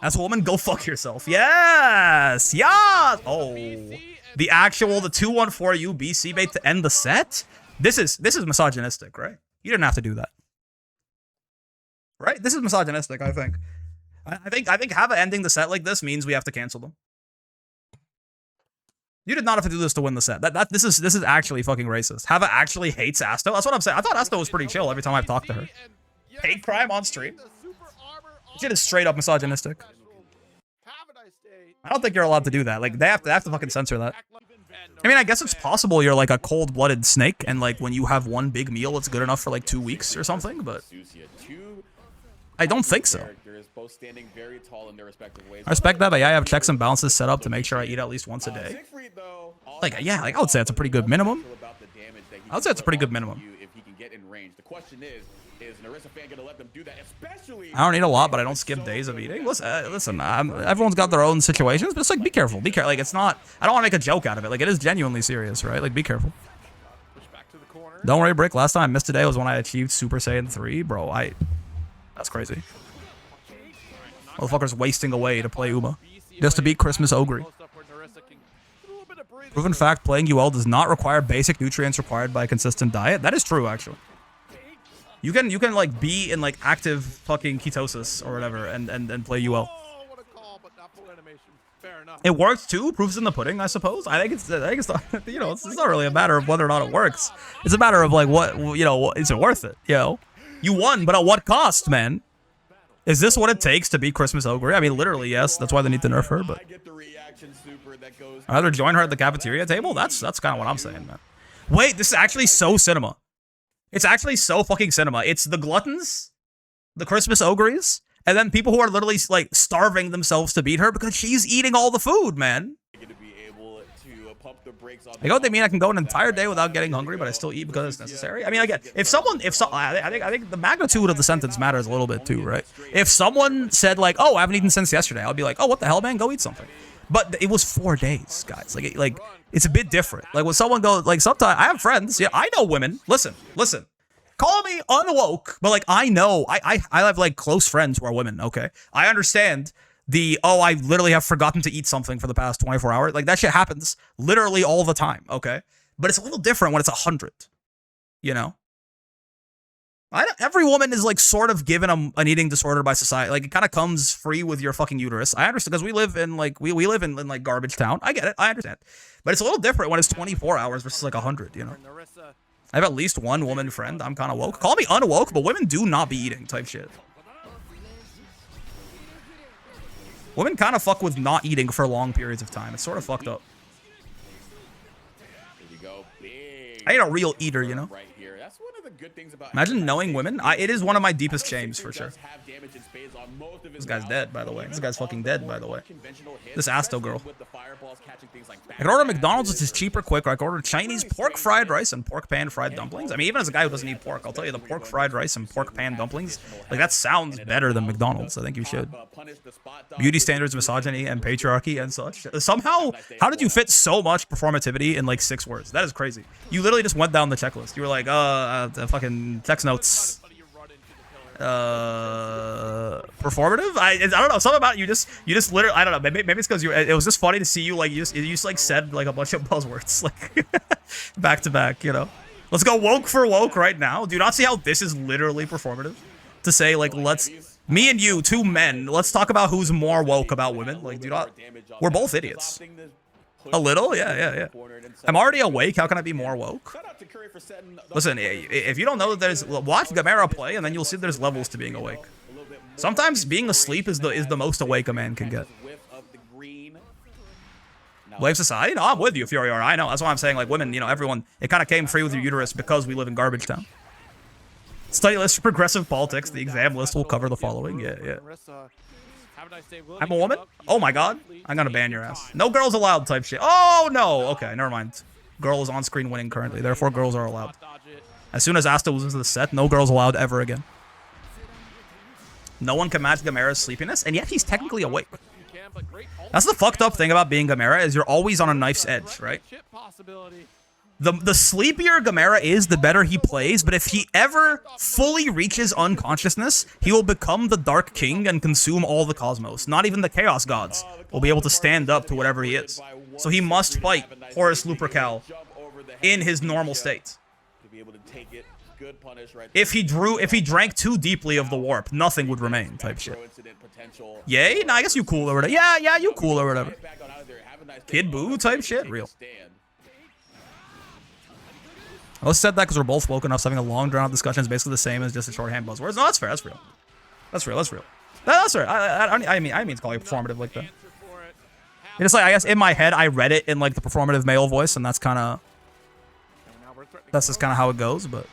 As a woman, go fuck yourself. Yes! Yes! Oh. The 2-1-4 UBC bait to end the set? This is misogynistic, right? You didn't have to do that. Right? This is misogynistic, I think. I think Hava ending the set like this means we have to cancel them. You did not have to do this to win the set. This is actually fucking racist. Hava actually hates Asto. That's what I'm saying. I thought Asto was pretty chill every time I've talked to her. Hate crime on stream. Shit is straight up misogynistic. I don't think you're allowed to do that. Like they have to fucking censor that. I mean, I guess it's possible you're like a cold-blooded snake, and like when you have one big meal, it's good enough for like 2 weeks or something. But I don't think so. I respect that, but yeah, I have checks and balances set up to make sure I eat at least once a day. Like, yeah, like I would say it's a pretty good minimum. I would say it's a pretty good minimum. I don't eat a lot, but I don't skip days of eating. Listen, everyone's got their own situations, but it's like, be careful. Be careful. Like, it's not, I don't want to make a joke out of it. Like, it is genuinely serious, right? Like, be careful. Don't worry, Brick. Last time I missed today was when I achieved Super Saiyan 3. Bro, that's crazy. Motherfucker's wasting away to play Uma. Just to beat Christmas Ogre. Proven fact, playing UL does not require basic nutrients required by a consistent diet. That is true, actually. You can like be in like active fucking ketosis or whatever and play UL. It works too. Proof's in the pudding, I suppose. I think it's not, you know, it's not really a matter of whether or not it works. It's a matter of like what, you know, is it worth it? You know, you won, but at what cost, man? Is this what it takes to beat Christmas Ogre? I mean, literally, yes. That's why they need to nerf her. But I'd rather join her at the cafeteria table. That's kind of what I'm saying, man. Wait, this is actually so cinema. It's actually so fucking cinema. It's the gluttons, the Christmas Ogres, and then people who are literally like starving themselves to beat her because she's eating all the food, man. I go, what they mean I can go an entire day without getting hungry, but I still eat because it's necessary. I mean, again, I think the magnitude of the sentence matters a little bit too, right? If someone said like, oh, I haven't eaten since yesterday, I'll be like, oh, what the hell, man? Go eat something. But it was 4 days, guys. Like it's a bit different. Like when someone goes, like sometimes I have friends. Yeah, I know women. Listen. Call me unwoke, but like I know, I have like close friends who are women. Okay, I understand. I literally have forgotten to eat something for the past 24 hours. Like, that shit happens literally all the time, okay? But it's a little different when it's 100, you know? Every woman is, like, sort of given an eating disorder by society. Like, it kind of comes free with your fucking uterus. I understand, because we live in, like, we live in, like, garbage town. I get it. I understand. But it's a little different when it's 24 hours versus, like, 100, you know? I have at least one woman friend. I'm kind of woke. Call me unwoke, but women do not be eating type shit. Women kind of fuck with not eating for long periods of time. It's sort of fucked up. I ain't a real eater, you know? Imagine knowing women. It is one of my deepest shames, for sure. This guy's dead, by the way. This guy's fucking dead, by the way. This Asto girl. I can order McDonald's, which is cheaper, quicker. I can order Chinese pork fried rice and pork pan fried dumplings. I mean, even as a guy who doesn't eat pork, I'll tell you the pork fried rice and pork pan dumplings, like, that sounds better than McDonald's. I think you should. Beauty standards, misogyny, and patriarchy and such. Somehow, how did you fit so much performativity in, like, 6 words? That is crazy. You literally just went down the checklist. You were like, fucking text notes. Performative? I don't know, something about it, you just literally, I don't know, maybe it's because it was just funny to see you, like, you just like said like a bunch of buzzwords like back to back, you know. Let's go woke for woke right now. Do you not see how this is literally performative? To say like, me and you, 2 men, let's talk about who's more woke about women. Like, we're both idiots. A little? Yeah. I'm already awake. How can I be more woke? Listen, if you don't know that there's... Watch Gamera play, and then you'll see there's levels to being awake. Sometimes being asleep is the most awake a man can get. Blame society? No, I'm with you, Furior. I know. That's why I'm saying, like, women, you know, everyone... It kind of came free with your uterus because we live in garbage town. Study list for progressive politics. The exam list will cover the following. Yeah. I'm a woman? Oh my god. I'm gonna ban your ass. No girls allowed type shit. Oh no! Okay, never mind. Girl is on screen winning currently, therefore girls are allowed. As soon as Asta loses the set, no girls allowed ever again. No one can match Gamera's sleepiness, and yet he's technically awake. That's the fucked up thing about being Gamera, is you're always on a knife's edge, right? The sleepier Gamera is, the better he plays, but if he ever fully reaches unconsciousness, he will become the Dark King and consume all the cosmos. Not even the Chaos Gods will be able to stand up to whatever he is. So he must fight Horus Lupercal in his normal state. If he drank too deeply of the warp, nothing would remain, type shit. Yay? Nah, I guess you cool or whatever. Yeah, you cool or whatever. Kid Boo type shit? Real. I was said that because we're both woke enough, so having a long drawn-out discussion is basically the same as just a shorthand buzzwords. No, that's fair. That's real. That's real. That's real. That's fair. I mean to call it performative like that. It's like, I guess in my head, I read it in like the performative male voice, and that's just kind of how it goes. But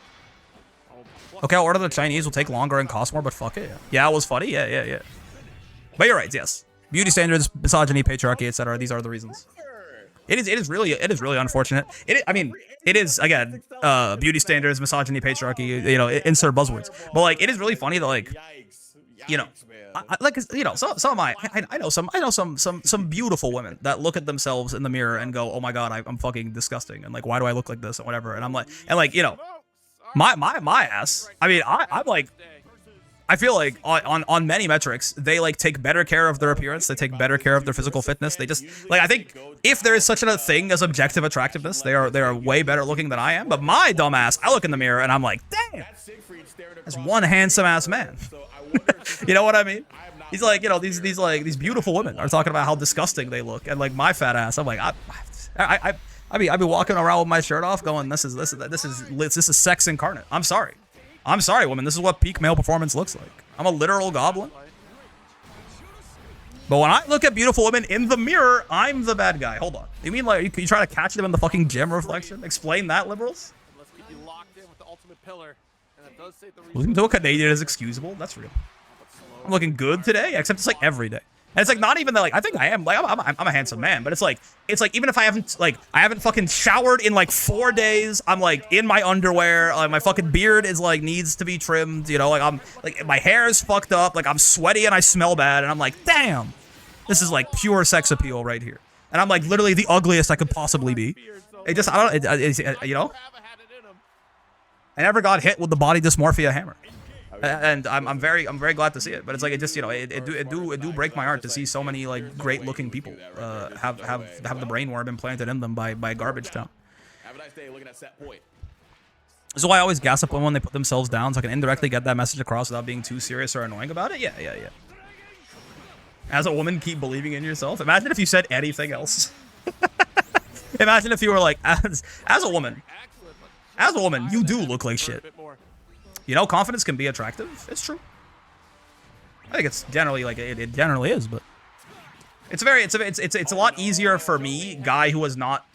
okay, I'll order the Chinese. Will take longer and cost more, but fuck it. Yeah, it was funny. Yeah. But you're right. Yes, beauty standards, misogyny, patriarchy, etc. These are the reasons. It is really unfortunate. It is again, beauty standards, misogyny, patriarchy. You know, insert buzzwords. But like, it is really funny that like, you know, I know some beautiful women that look at themselves in the mirror and go, oh my god, I'm fucking disgusting, and like, why do I look like this and whatever. And I'm like, you know, my ass. I mean, I'm like. I feel like on many metrics, they like take better care of their appearance. They take better care of their physical fitness. They just like, I think if there is such a thing as objective attractiveness, they are way better looking than I am. But my dumb ass, I look in the mirror and I'm like, damn, that's one handsome ass man. You know what I mean? He's like, you know, these beautiful women are talking about how disgusting they look, and like my fat ass, I'm like, I'd be walking around with my shirt off, going, this is sex incarnate. I'm sorry, woman. This is what peak male performance looks like. I'm a literal goblin. But when I look at beautiful women in the mirror, I'm the bad guy. Hold on. You mean like you try to catch them in the fucking gem reflection? Explain that, liberals? Looking to a Canadian is excusable? That's real. I'm looking good today, except it's like every day. And it's like not even that, like, I think I am, like, I'm a handsome man, but it's like even if I haven't fucking showered in like 4 days, I'm like in my underwear, like my fucking beard is like needs to be trimmed, you know, like I'm like my hair is fucked up, like I'm sweaty and I smell bad, and I'm like, damn, this is like pure sex appeal right here, and I'm like literally the ugliest I could possibly be. It just, you know, I never got hit with the body dysmorphia hammer. And I'm very glad to see it, but it's like, it just, you know, it do break my heart to see so many like great looking people have the brainworm implanted in them by Garbage Town. Have a nice day looking at set point. This is why I always gas up when they put themselves down, so I can indirectly get that message across without being too serious or annoying about it. Yeah. As a woman, keep believing in yourself. Imagine if you said anything else. Imagine if you were like, as a woman, you do look like shit. You know, confidence can be attractive. It's true. I think it's generally like it generally is, but it's a lot easier for me, guy who has not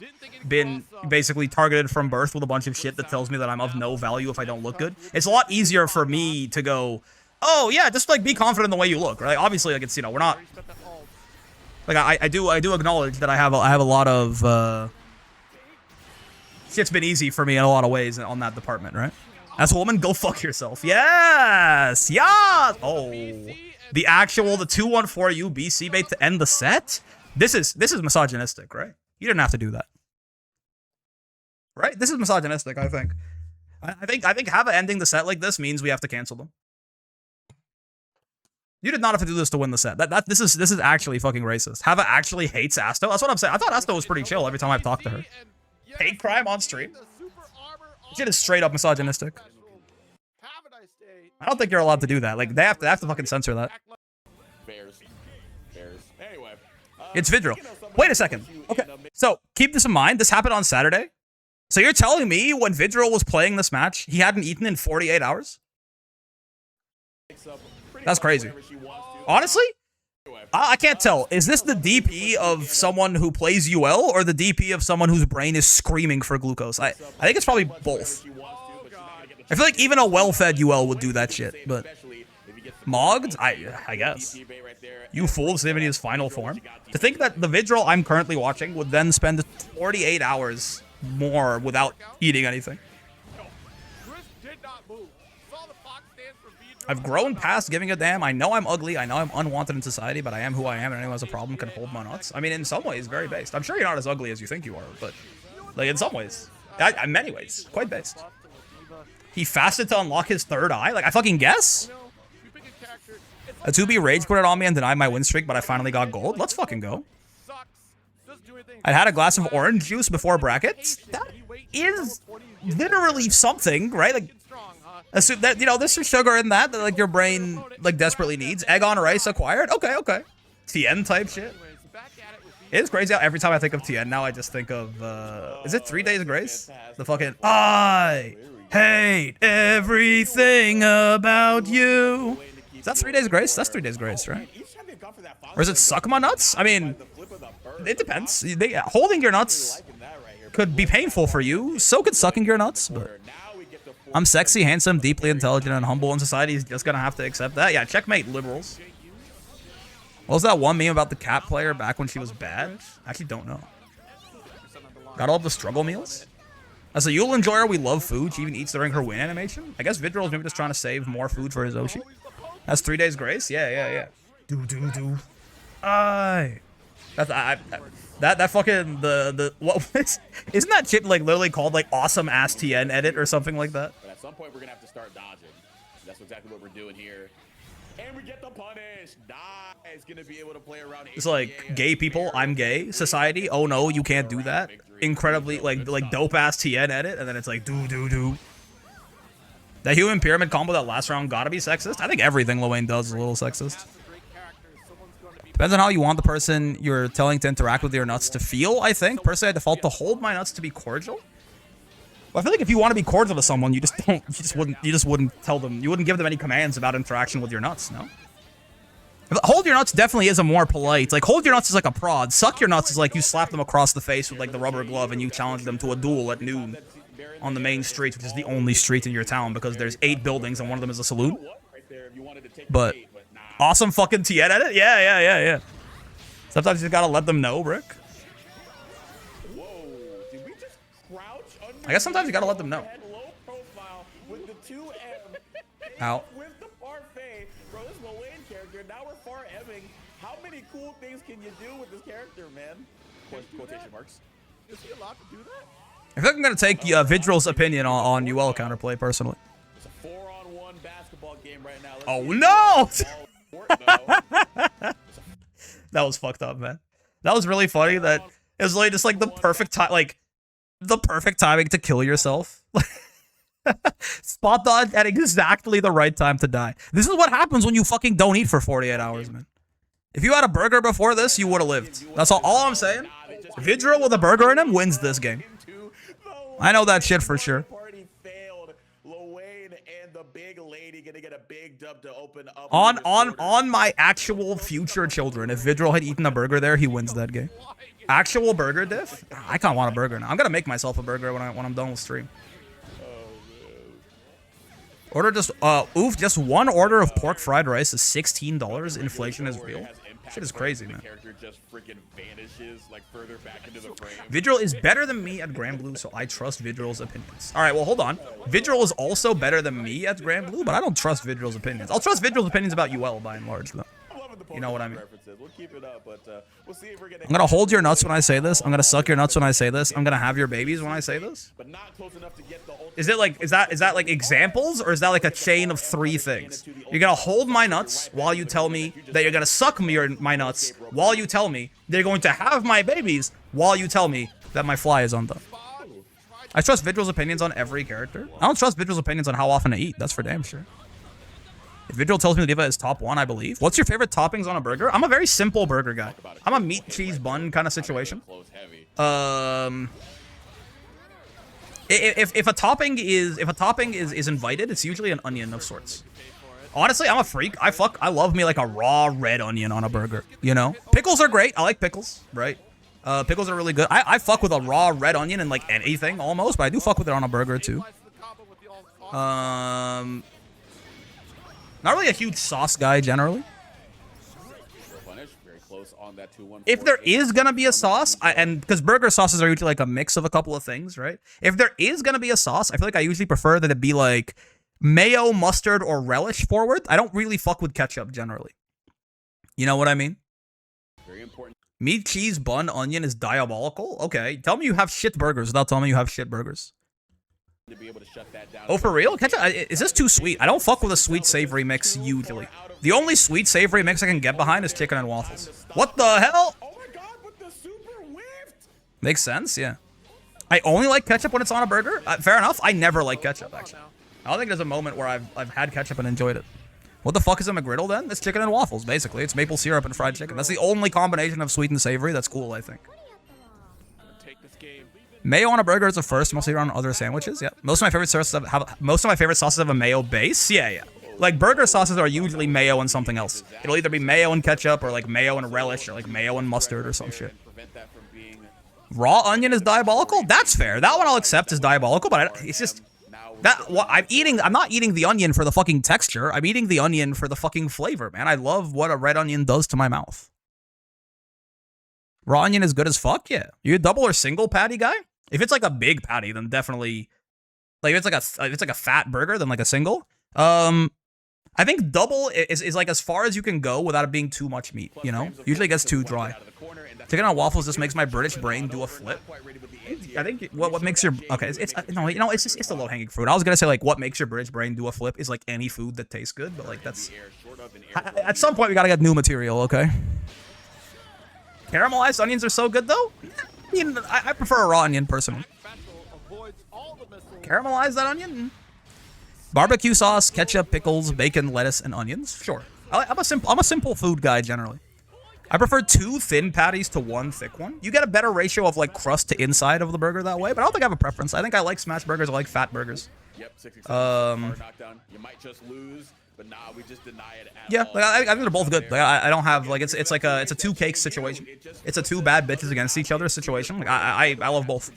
been basically targeted from birth with a bunch of shit that tells me that I'm of no value if I don't look good. It's a lot easier for me to go, oh yeah, just like be confident in the way you look, right? Obviously, like, it's, you know, we're not like, I do acknowledge that I have a lot of shit's been easy for me in a lot of ways on that department, right? As a woman, go fuck yourself. Yes! Yes! Oh. The 214U BC bait to end the set? This is misogynistic, right? You didn't have to do that. Right? This is misogynistic, I think. I think Hava ending the set like this means we have to cancel them. You did not have to do this to win the set. This is actually fucking racist. Hava actually hates Asto. That's what I'm saying. I thought Asto was pretty chill every time I've talked to her. Hate crime on stream? Shit is straight up misogynistic. I don't think you're allowed to do that. Like, they have to fucking censor that. Anyway, it's Vidril. Wait a second. Okay, so keep this in mind. This happened on Saturday. So you're telling me when Vidril was playing this match, he hadn't eaten in 48 hours? That's crazy. Honestly, I can't tell. Is this the DP of someone who plays UL or the DP of someone whose brain is screaming for glucose? I think it's probably both. I feel like even a well-fed UL would do that shit, but Mogged? I guess. You fool, saving his final form. To think that the Vidril I'm currently watching would then spend 48 hours more without eating anything. I've grown past giving a damn. I know I'm ugly. I know I'm unwanted in society, but I am who I am, and anyone who has a problem can hold my nuts. I mean, in some ways, very based. I'm sure you're not as ugly as you think you are, but, like, in some ways. In many ways, quite based. He fasted to unlock his third eye? Like, I fucking guess? A 2B rage quit it on me and denied my win streak, but I finally got gold. Let's fucking go. I had a glass of orange juice before brackets. That is literally something, right? Like, assume that, you know, there's some sugar in that like your brain like desperately needs. Egg on rice acquired. Okay, okay. TN type shit. It's crazy how every time I think of TN now I just think of is it 3 Days Grace? The fucking I hate everything about you. Is that 3 Days Grace? That's 3 Days Grace, right? Or is it Suck My Nuts? I mean, it depends. Holding your nuts could be painful for you. So could sucking your nuts. But I'm sexy, handsome, deeply intelligent, and humble, and society is just gonna have to accept that. Yeah, checkmate, liberals. What was that one meme about the cat player back when she was bad? I actually don't know. Got all the struggle meals? As a Yule enjoyer, we love food. She even eats during her win animation. I guess Vidril is maybe just trying to save more food for his Oshi. That's 3 Days Grace? Yeah. Do. That fucking what was, isn't that shit like literally called like awesome ass TN edit or something like that? But at some point we're gonna have to start dodging. That's exactly what we're doing here. And we get the punish. Nice, gonna be able to play around. It's like gay people, I'm gay. Society, oh no, you can't do that. Incredibly like dope ass TN edit, and then it's like do. That human pyramid combo that last round gotta be sexist. I think everything Lil Wayne does is a little sexist. Depends on how you want the person you're telling to interact with your nuts to feel, I think. Personally, I default to hold my nuts to be cordial. But I feel like if you want to be cordial to someone, you just wouldn't tell them, you wouldn't give them any commands about interaction with your nuts, no? Hold your nuts definitely is a more polite, like hold your nuts is like a prod. Suck your nuts is like you slap them across the face with like the rubber glove and you challenge them to a duel at noon on the main street, which is the only street in your town because there's 8 buildings and one of them is a saloon. But awesome fucking TN edit? Yeah. Sometimes you just gotta let them know, Brick. I guess sometimes you gotta let them know. Out. How many cool things can you do with this character, man? Quotation marks. Is he allowed to do that? I think I'm gonna take Vidril's opinion on UL counterplay personally. It's a 4-on-1 basketball game right now. Oh no! That was fucked up, man. That was really funny. That it was like just like the perfect time, like the perfect timing to kill yourself. Spot dodge at exactly the right time to die. This is what happens when you fucking don't eat for 48 hours, man. If you had a burger before this, you would have lived. That's all I'm saying. Vidril with a burger in him wins this game. I know that shit for sure. On my actual future children, if Vidril had eaten a burger there, he wins that game. Actual burger diff? I can't want a burger now. I'm gonna make myself a burger when I'm done with stream. Order just just one order of pork fried rice is $16. Inflation is real. Shit is crazy, man. Vidril is better than me at Grand Blue, so I trust Vidril's opinions. All right, well, hold on. Vidril is also better than me at Grand Blue, but I don't trust Vidril's opinions. I'll trust Vidril's opinions about UL by and large, though. You know what I mean? I'm gonna hold your nuts when I say this. I'm gonna suck your nuts when I say this. I'm gonna have your babies when I say this. Is it like is that like examples, or is that like a chain of 3 things? You're gonna hold my nuts while you tell me that you're gonna suck my nuts while you tell me they're going to have my babies while you tell me that my fly is undone. I trust Vidril's opinions on every character. I don't trust Vidril's opinions on how often to eat. That's for damn sure. If Vidril tells me to leave it as top 1, I believe. What's your favorite toppings on a burger? I'm a very simple burger guy. I'm a meat, cheese, bun kind of situation. If a topping is invited, it's usually an onion of sorts. Honestly, I'm a freak. I love me like a raw red onion on a burger, you know? Pickles are great. I like pickles, right? Pickles are really good. I fuck with a raw red onion in like anything almost, but I do fuck with it on a burger too. Not really a huge sauce guy generally. If there is gonna be a sauce, and because burger sauces are usually like a mix of a couple of things, right? If there is gonna be a sauce, I feel like I usually prefer that it be like mayo, mustard, or relish forward. I don't really fuck with ketchup generally. You know what I mean? Meat, cheese, bun, onion is diabolical? Okay. Tell me you have shit burgers without telling me you have shit burgers. To be able to shut that down. Oh, for real? Ketchup, is this too sweet? I don't fuck with a sweet savory mix usually. The only sweet savory mix I can get behind is chicken and waffles. What the hell? Oh my god, but the super whiffed. Makes sense, yeah. I only like ketchup when it's on a burger? Fair enough. I never like ketchup, actually. I don't think there's a moment where I've had ketchup and enjoyed it. What the fuck is a McGriddle then? It's chicken and waffles, basically. It's maple syrup and fried chicken. That's the only combination of sweet and savory that's cool, I think. Mayo on a burger is a first, mostly on other sandwiches. Yeah, most of my favorite sauces have a mayo base. Yeah. Like burger sauces are usually mayo and something else. It'll either be mayo and ketchup, or like mayo and relish, or like mayo and mustard, or some shit. Raw onion is diabolical. That's fair. That one I'll accept is diabolical, but it's just that I'm not eating the onion for the fucking texture. I'm eating the onion for the fucking flavor, man. I love what a red onion does to my mouth. Raw onion is good as fuck. Yeah, you a double or single patty guy? If it's like a big patty, then definitely, like if it's like a fat burger, then like a single. I think double is like as far as you can go without it being too much meat, you know? Usually it gets too dry. Chicken on waffles just makes my British brain do a flip. I think what makes your it's the low hanging fruit. I was gonna say like what makes your British brain do a flip is like any food that tastes good, but like that's at some point we gotta get new material, okay? Caramelized onions are so good though. I prefer a raw onion personally. Caramelize that onion. Barbecue sauce, ketchup, pickles, bacon, lettuce, and onions. Sure. I'm a simple food guy generally. I prefer 2 thin patties to 1 thick one. You get a better ratio of like crust to inside of the burger that way, but I don't think I have a preference. I think I like smash burgers. I like fat burgers. Yep, 60 knockdown. You might just lose. But nah, we just deny it at all. Like, I think they're both good. Like, I don't have like it's a 2 cakes situation. It's a 2 bad bitches against each other situation. Like I love both.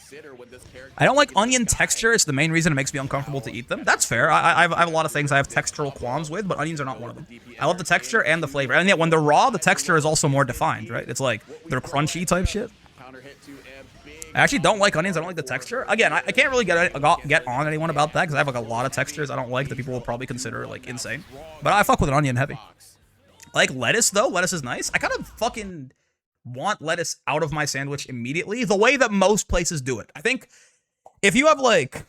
I don't like onion texture. It's the main reason it makes me uncomfortable to eat them. That's fair. I have a lot of things I have textural qualms with, but onions are not one of them. I love the texture and the flavor, and yet when they're raw, the texture is also more defined, right? It's like they're crunchy type shit. I actually don't like onions. I don't like the texture. Again, I can't really get on anyone about that because I have like a lot of textures I don't like that people will probably consider like insane. But I fuck with an onion heavy. I like lettuce though. Lettuce is nice. I kind of fucking want lettuce out of my sandwich immediately, the way that most places do it. I think if you have like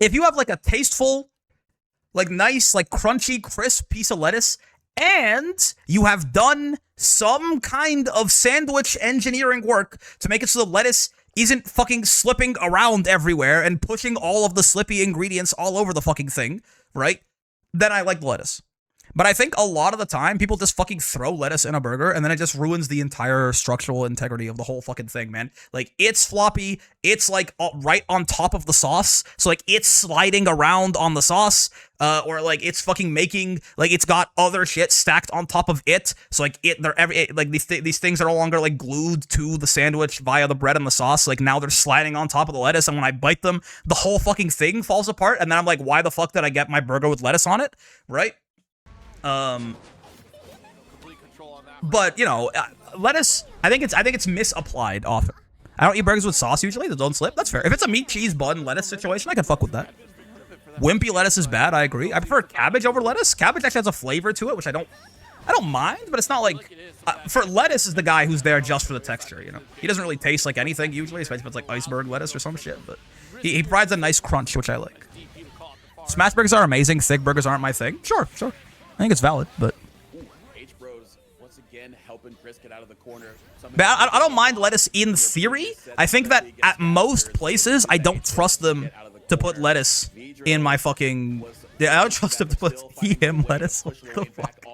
a tasteful, like nice, like crunchy, crisp piece of lettuce, and you have done some kind of sandwich engineering work to make it so the lettuce isn't fucking slipping around everywhere and pushing all of the slippy ingredients all over the fucking thing, right? Then I like lettuce. But I think a lot of the time, people just fucking throw lettuce in a burger, and then it just ruins the entire structural integrity of the whole fucking thing, man. Like, it's floppy, it's, like, right on top of the sauce, so, like, it's sliding around on the sauce, or, like, it's fucking making, like, it's got other shit stacked on top of it, so, like, these things are no longer, like, glued to the sandwich via the bread and the sauce, like, now they're sliding on top of the lettuce, and when I bite them, the whole fucking thing falls apart, and then I'm like, why the fuck did I get my burger with lettuce on it, right? But you know, lettuce. I think it's misapplied often. I don't eat burgers with sauce usually. They don't slip. That's fair. If it's a meat, cheese, bun, lettuce situation, I can fuck with that. Wimpy lettuce is bad. I agree. I prefer cabbage over lettuce. Cabbage actually has a flavor to it, which I don't mind. But it's not like for lettuce is the guy who's there just for the texture. You know, he doesn't really taste like anything usually, especially if it's like iceberg lettuce or some shit. But he provides a nice crunch, which I like. Smash burgers are amazing. Thick burgers aren't my thing. Sure. I think it's valid, but H-Bros once again helping Chris get out of the corner. But I don't mind lettuce in theory. I think that at most places, I don't trust them to put lettuce in my fucking... Yeah, I don't trust them to put he-him lettuce. What the fuck?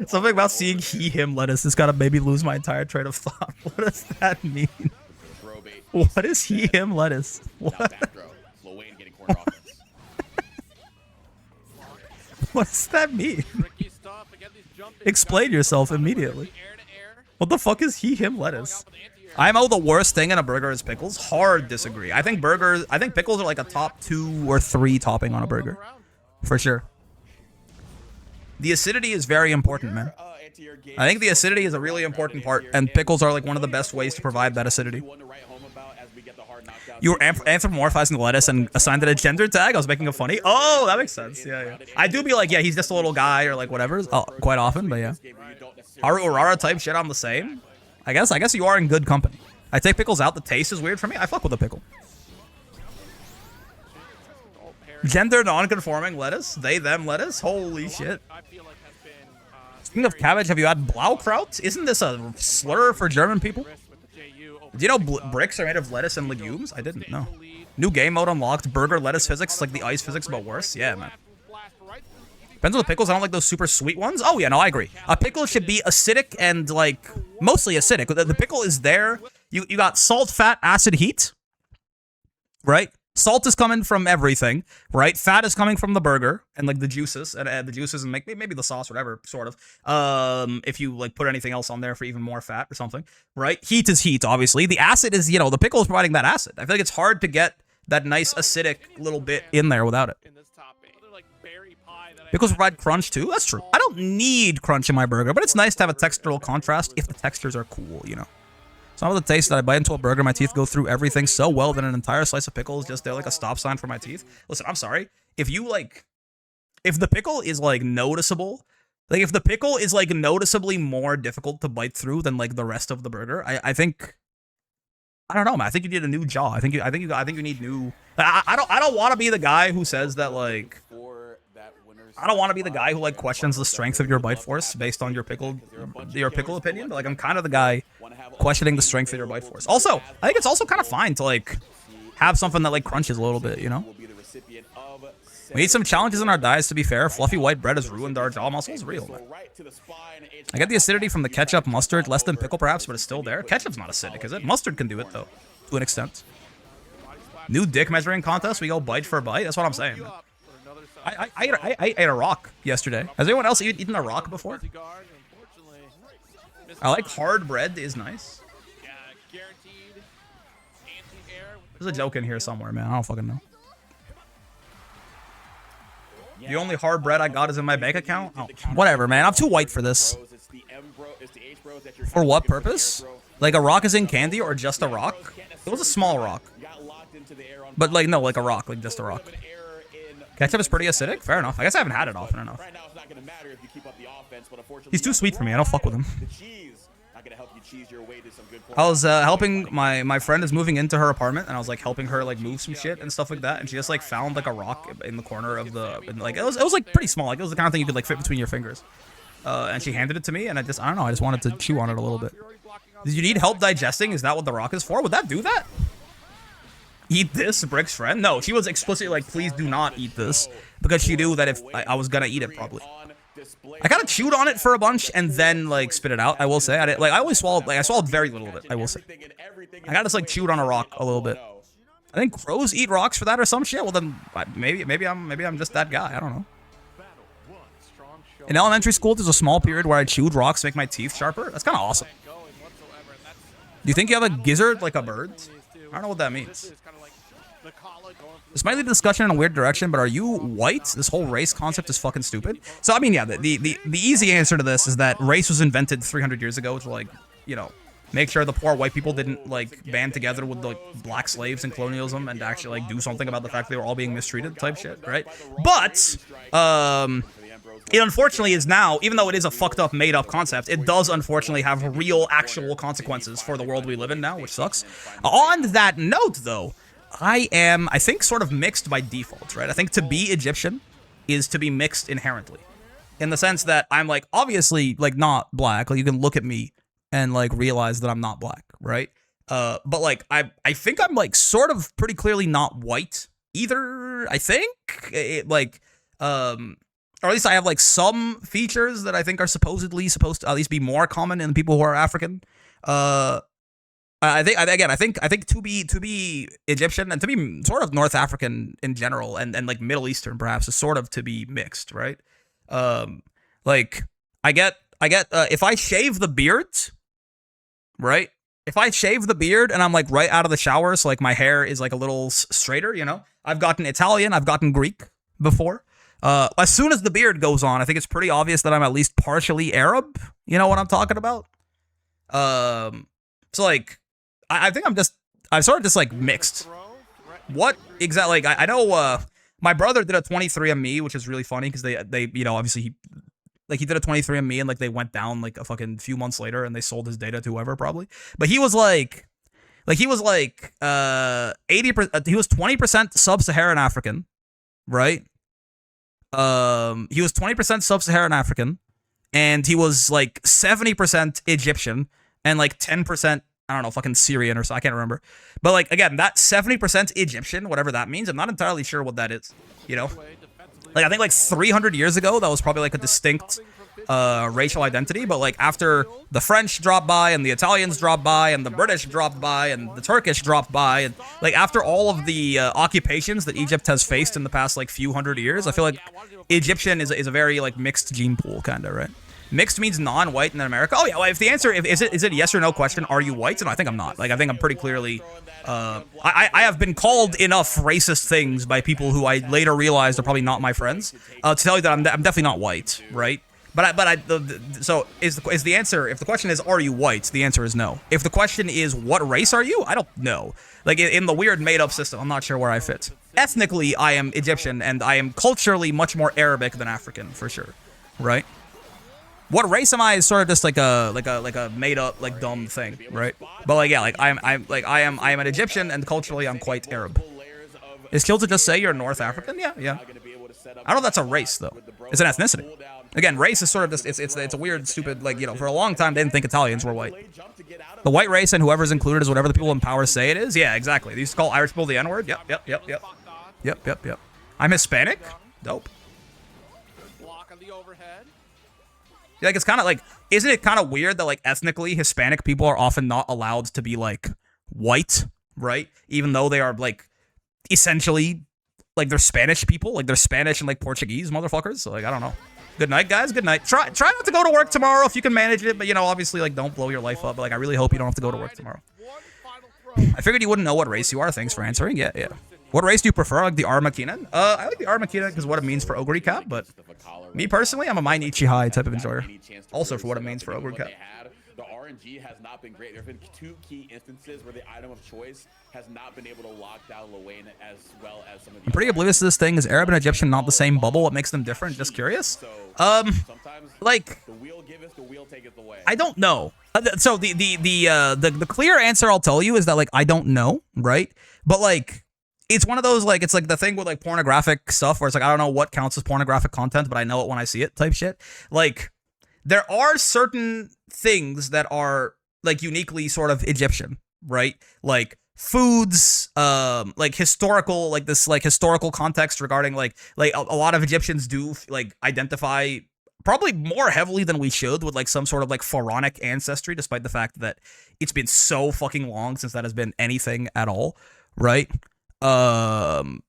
Something about seeing he-him lettuce has got to maybe lose my entire train of thought. What does that mean? What is he-him lettuce? What? What does that mean? Explain yourself immediately. What the fuck is he-him lettuce? IMO, the worst thing in a burger is pickles. Hard disagree. I think pickles are like a top 2 or 3 topping on a burger. For sure. The acidity is very important, man. I think the acidity is a really important part, and pickles are like one of the best ways to provide that acidity. You were anthropomorphizing lettuce and assigned it a gender tag. I was making a funny. Oh, that makes sense. Yeah. I do be like, yeah, he's just a little guy or like whatever. Quite often, but yeah. Haru Urara type shit. I'm the same. I guess you are in good company. I take pickles out. The taste is weird for me. I fuck with a pickle. Gender non-conforming lettuce. They, them lettuce. Holy shit. Speaking of cabbage, have you had Blaukraut? Isn't this a slur for German people? Do you know bricks are made of lettuce and legumes? I didn't know. New game mode unlocked. Burger lettuce physics, like the ice physics, but worse. Yeah, man. Depends on the pickles. I don't like those super sweet ones. Oh, yeah, no, I agree. A pickle should be acidic and, like, mostly acidic. The pickle is there. You got salt, fat, acid, heat. Right? Salt is coming from everything, right? Fat is coming from the burger and like the juices and maybe the sauce, whatever, sort of. If you like put anything else on there for even more fat or something, right? Heat is heat, obviously. The acid is, the pickle is providing that acid. I feel like it's hard to get that nice acidic little bit in there without it. Pickles provide crunch too. That's true. I don't need crunch in my burger, but it's nice to have a textural contrast if the textures are cool, It's not with the taste that I bite into a burger, my teeth go through everything so well that an entire slice of pickle is just there like a stop sign for my teeth. Listen, I'm sorry. If the pickle is like noticeable, like if the pickle is like noticeably more difficult to bite through than like the rest of the burger, I think, I don't know, man. I think you need a new jaw. I think you need new. I don't want to be the guy who says that like. I don't want to be the guy who like questions the strength of your bite force based on your pickle opinion, but like I'm kind of the guy questioning the strength of your bite force. Also, I think it's also kind of fine to like have something that like crunches a little bit, We need some challenges in our diets, to be fair. Fluffy white bread has ruined our jaw muscles. Real, man. I get the acidity from the ketchup, mustard, less than pickle perhaps, but it's still there. Ketchup's not acidic, is it? Mustard can do it though, to an extent. New dick measuring contest. We go bite for bite. That's what I'm saying, man. I ate a rock yesterday. Has anyone else eaten a rock before? I like hard bread is nice. There's a joke in here somewhere, man. I don't fucking know. The only hard bread I got is in my bank account? Oh, whatever, man. I'm too white for this. For what purpose? Like a rock is in candy or just a rock? It was a small rock. But like, no, like a rock. Like just a rock. Ketchup is pretty acidic? Fair enough. I guess I haven't had it often enough. He's too sweet for me. I don't fuck with him. I was helping my friend is moving into her apartment, and I was like helping her like move some shit and stuff like that, and she just like found like a rock in the corner of the like it was like pretty small, like it was the kind of thing you could like fit between your fingers. And she handed it to me, and I don't know, I just wanted to chew on it a little bit. Did you need help digesting? Is that what the rock is for? Would that do that? Eat this, Brick's friend? No, she was explicitly like, please do not eat this, because she knew that if I was gonna eat it probably. I kind of chewed on it for a bunch and then like spit it out. I will say, I always swallowed, like I swallowed very little of it. I will say, I kind of just like chewed on a rock a little bit. I think crows eat rocks for that or some shit. Well then, maybe I'm just that guy. I don't know. In elementary school, there's a small period where I chewed rocks to make my teeth sharper. That's kind of awesome. Do you think you have a gizzard like a bird? I don't know what that means. This might lead the discussion in a weird direction, but are you white? This whole race concept is fucking stupid. So, I mean, yeah, the easy answer to this is that race was invented 300 years ago to, like, make sure the poor white people didn't, like, band together with, like, black slaves and colonialism and actually, like, do something about the fact they were all being mistreated type shit, right? But, it unfortunately is now, even though it is a fucked up, made up concept, it does unfortunately have real, actual consequences for the world we live in now, which sucks. On that note, though, I am, I think, sort of mixed by default, right? I think to be Egyptian is to be mixed inherently. In the sense that I'm, like, obviously, like, not black. Like, you can look at me and, like, realize that I'm not black, right? But, like, I think I'm, like, sort of pretty clearly not white either, I think. Or at least I have, like, some features that I think are supposed to at least be more common in people who are African. I think to be Egyptian and to be sort of North African in general and like Middle Eastern perhaps is sort of to be mixed, right? Like I get if I shave the beard, right? If I shave the beard and I'm like right out of the shower, so like my hair is like a little straighter, I've gotten Italian, I've gotten Greek before. As soon as the beard goes on, I think it's pretty obvious that I'm at least partially Arab. You know what I'm talking about? So like, I think I'm just, I've sort of just like mixed. What exactly? Like I know my brother did a 23andMe, which is really funny because they you know obviously he did a 23andMe and like they went down like a fucking few months later and they sold his data to whoever probably. But he was like 80%. He was 20% sub-Saharan African, right? He was 20% sub-Saharan African, and he was like 70% Egyptian and like 10%. I don't know, fucking Syrian or so. I can't remember. But like again, that 70% Egyptian, whatever that means, I'm not entirely sure what that is. You know, like I think like 300 years ago, that was probably like a distinct racial identity. But like after the French dropped by and the Italians dropped by and the British dropped by and the Turkish dropped by, and like after all of the occupations that Egypt has faced in the past like few hundred years, I feel like Egyptian is a very like mixed gene pool kind of, right? Mixed means non-white in America. Oh yeah, well, if the answer is it yes or no question, are you white? No, I think I'm not. Like I think I'm pretty clearly. I have been called enough racist things by people who I later realized are probably not my friends to tell you that I'm definitely not white, right? So is the answer, if the question is are you white, the answer is no. If the question is what race are you, I don't know. Like in the weird made-up system, I'm not sure where I fit. Ethnically, I am Egyptian, and I am culturally much more Arabic than African for sure, right? What race am I is sort of just like a made up like dumb thing, right? But like yeah, like I am an Egyptian, and culturally I'm quite Arab. Is Kill to just say you're North African? Yeah. I don't know if that's a race though. It's an ethnicity. Again, race is sort of just it's a weird, stupid, like, you know, for a long time they didn't think Italians were white. The white race and whoever's included is whatever the people in power say it is. Yeah, exactly. They used to call Irish people the N-word. Yep. I'm Hispanic. Dope. Like, it's kind of like, isn't it kind of weird that, like, ethnically, Hispanic people are often not allowed to be, like, white, right? Even though they are, like, essentially, like, they're Spanish people. Like, they're Spanish and, like, Portuguese motherfuckers. So, like, I don't know. Good night, guys. Good night. Try not to go to work tomorrow if you can manage it. But, you know, obviously, like, don't blow your life up. But, like, I really hope you don't have to go to work tomorrow. I figured you wouldn't know what race you are. Thanks for answering. Yeah. What race do you prefer? Like the Armakinan? I like the Armakinan because what it means for Ogre Cap, but me personally, I'm a Mine Ichihai type of enjoyer. Also for what it means for Ogre Cap. The RNG has not been great. There have been two key instances where the item of choice has not been able to lock down Luane as well as some of the. I'm pretty oblivious to this thing. Is Arab and Egyptian not the same bubble? What makes them different? Just curious. Like the wheel giveth, the wheel taketh away. I don't know. So the clear answer I'll tell you is that like I don't know, right? But like. It's one of those, like, it's like the thing with, like, pornographic stuff where it's like, I don't know what counts as pornographic content, but I know it when I see it type shit. Like, there are certain things that are, like, uniquely sort of Egyptian, right? Like, foods, like, historical, like, this, like, historical context regarding, like a lot of Egyptians do, like, identify probably more heavily than we should with, like, some sort of, like, pharaonic ancestry, despite the fact that it's been so fucking long since that has been anything at all, right? And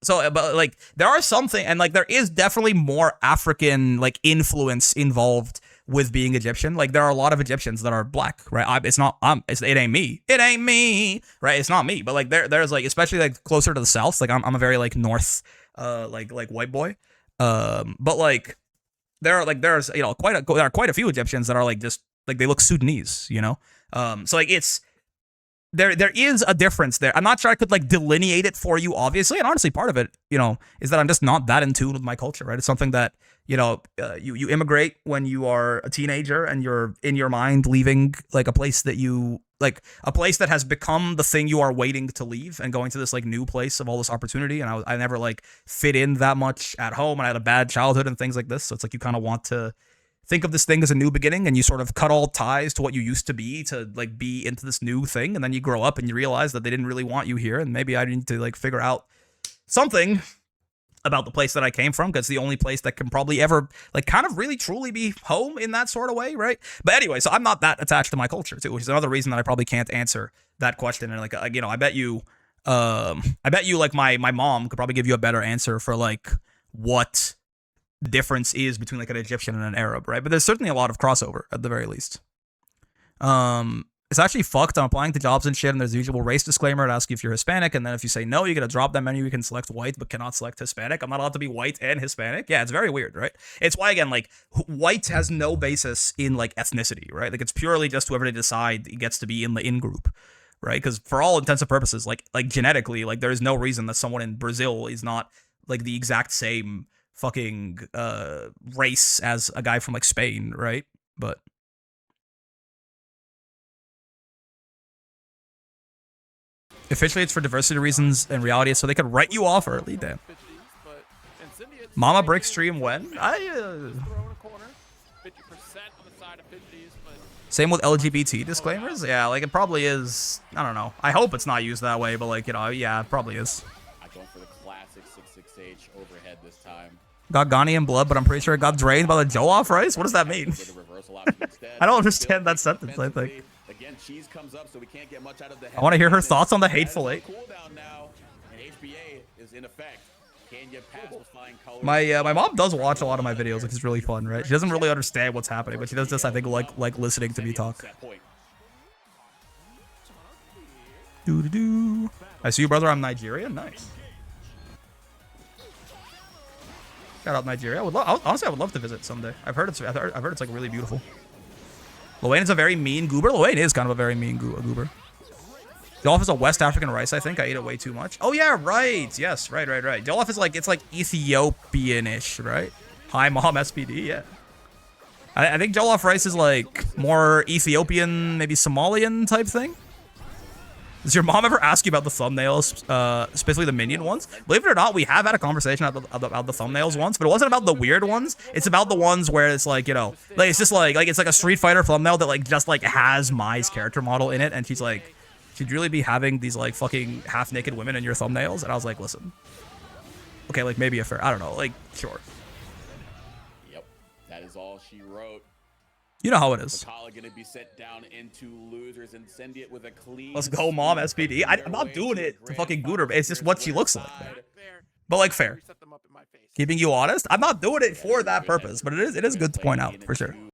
so, but like, there are something, and like, there is definitely more African, like, influence involved with being Egyptian. Like, there are a lot of Egyptians that are black, right? It ain't me, right? It's not me, but like, there's like, especially like closer to the south, like, I'm a very like north, like white boy. But like, there's, you know, there are quite a few Egyptians that are like, just like, they look Sudanese, you know? So like, it's, there is a difference there. I'm not sure I could like delineate it for you, obviously, and honestly, part of it, you know, is that I'm just not that in tune with my culture, right? It's something that, you know, you immigrate when you are a teenager and you're in your mind leaving like a place that you like, a place that has become the thing you are waiting to leave, and going to this like new place of all this opportunity. And I never like fit in that much at home, and I had a bad childhood and things like this. So it's like you kind of want to think of this thing as a new beginning, and you sort of cut all ties to what you used to be to like be into this new thing, and then you grow up and you realize that they didn't really want you here, and maybe I need to like figure out something about the place that I came from, because it's the only place that can probably ever like kind of really truly be home in that sort of way, right? But anyway, so I'm not that attached to my culture too, which is another reason that I probably can't answer that question. And like, you know, I bet you like my mom could probably give you a better answer for like what difference is between like an Egyptian and an Arab, right? But there's certainly a lot of crossover at the very least. It's actually fucked. I'm applying to jobs and shit, and there's the usual race disclaimer to ask you if you're Hispanic, and then if you say no, you get a drop down menu. You can select white, but cannot select Hispanic. I'm not allowed to be white and Hispanic. Yeah, it's very weird, right? It's why, again, like, white has no basis in, like, ethnicity, right? Like, it's purely just whoever they decide gets to be in the in-group, right? Because for all intents and purposes, like genetically, like, there is no reason that someone in Brazil is not, like, the exact same fucking race as a guy from, like, Spain, right? But... officially, it's for diversity reasons. In reality, it's so they could write you off early. Damn. Mama break stream when? Same with LGBT disclaimers. Yeah, like it probably is. I don't know. I hope it's not used that way, but like, you know, yeah, it probably is. For the classic 6-6H overhead this time. Got Ghanaian blood, but I'm pretty sure it got drained by the Jollof rice. What does that mean? I don't understand that sentence. I think. Again, cheese comes up, so we can't get much out of the I want to hear her thoughts on the Hateful Eight. My mom does watch a lot of my videos, which is really fun, right? She doesn't really understand what's happening, but she does just, I think, like listening to me talk. Doo-doo-doo. I see you, brother. I'm Nigerian. Nice. Shout out Nigeria. Honestly, I would love to visit someday. I've heard it's like really beautiful. Loane is a very mean goober. Loane is kind of a very mean goober. Jollof is a West African rice, I think. I ate it way too much. Oh, yeah, right. Yes, right. Jollof is like, it's like Ethiopian-ish, right? Hi, Mom, SPD, yeah. I think Jollof rice is like more Ethiopian, maybe Somalian type thing. Does your mom ever ask you about the thumbnails, specifically the minion ones? Believe it or not, we have had a conversation about the thumbnails once, but it wasn't about the weird ones. It's about the ones where it's like, you know, like it's just like it's like a Street Fighter thumbnail that like just like has Mai's character model in it, and she's like, should you really be having these like fucking half-naked women in your thumbnails? And I was like, listen, okay, like maybe a fair, I don't know, like sure. Yep, that is all she wrote. You know how it is. Gonna be sent down into losers and send it with a clean. Let's go, Mom, SPD. I'm not doing it to fucking goot her. It's just what she looks like. Man. But like fair. Keeping you honest, I'm not doing it for that purpose, but it is good to point out for sure.